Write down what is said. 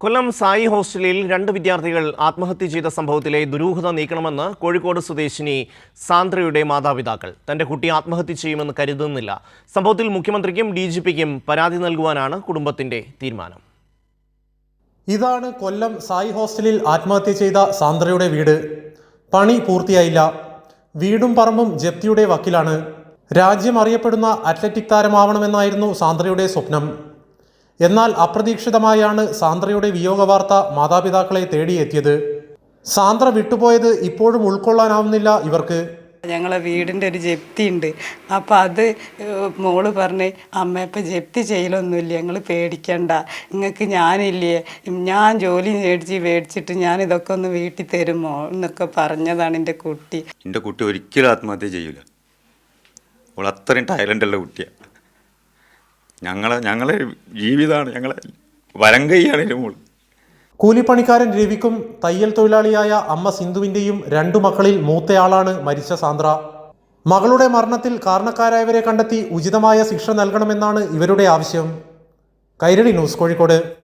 കൊല്ലം സായി ഹോസ്റ്റലിൽ 2 വിദ്യാർത്ഥികൾ ആത്മഹത്യ ചെയ്ത സംഭവത്തിലെ ദുരൂഹത നീക്കണമെന്ന് കോഴിക്കോട് സ്വദേശിനി സാന്ദ്രയുടെ മാതാപിതാക്കൾ. തന്റെ കുട്ടി ആത്മഹത്യ ചെയ്യുമെന്ന് കരുതുന്നില്ല. സംഭവത്തിൽ മുഖ്യമന്ത്രിക്കും ഡിജിപിക്കും പരാതി നൽകുവാനാണ് കുടുംബത്തിന്റെ തീരുമാനം. ഇതാണ് കൊല്ലം സായി ഹോസ്റ്റലിൽ ആത്മഹത്യ ചെയ്ത സാന്ദ്രയുടെ വീട്. പണി പൂർത്തിയായില്ല. വീടും പറമ്പും ജപ്തിയുടെ വക്കിലാണ്. രാജ്യം അറിയപ്പെടുന്ന അത്ലറ്റിക് താരമാവണമെന്നായിരുന്നു സാന്ദ്രയുടെ സ്വപ്നം. എന്നാൽ അപ്രതീക്ഷിതമായാണ് സാന്ദ്രയുടെ വിയോഗ വാർത്ത മാതാപിതാക്കളെ തേടിയെത്തിയത്. സാന്ദ്ര വിട്ടുപോയത് ഇപ്പോഴും ഉൾക്കൊള്ളാനാവുന്നില്ല ഇവർക്ക്. ഞങ്ങളെ വീടിൻ്റെ ഒരു ജപ്തി ഉണ്ട്. അപ്പം അത് മോള് പറഞ്ഞ് അമ്മ ഇപ്പം ജപ്തി ചെയ്യലൊന്നുമില്ല, ഞങ്ങൾ പേടിക്കണ്ട, നിങ്ങൾക്ക് ഞാനില്ലേ, ഞാൻ ജോലി മേടിച്ചിട്ട് ഞാൻ ഇതൊക്കെ ഒന്ന് വീട്ടിൽ തരുമോ എന്നൊക്കെ പറഞ്ഞതാണ് എൻ്റെ കുട്ടി. എൻ്റെ കുട്ടി ഒരിക്കലും ആത്മഹത്യ ചെയ്യൂല. അവൾ അത്രയും ടാലൻ്റുള്ള കുട്ടിയാണ്. ഞങ്ങളെ ജീവിതമാണ്, ഞങ്ങളെ വരം കൈയാണ് എൻ്റെ മോൾ. കൂലിപ്പണിക്കാരൻ രവിക്കും തയ്യൽ തൊഴിലാളിയായ അമ്മ സിന്ധുവിൻ്റെയും 2 മക്കളിൽ മൂത്തയാളാണ് മരിച്ച സാന്ദ്ര. മകളുടെ മരണത്തിൽ കാരണക്കാരായവരെ കണ്ടെത്തി ഉചിതമായ ശിക്ഷ നൽകണമെന്നാണ് ഇവരുടെ ആവശ്യം. കൈരളി ന്യൂസ്, കോഴിക്കോട്.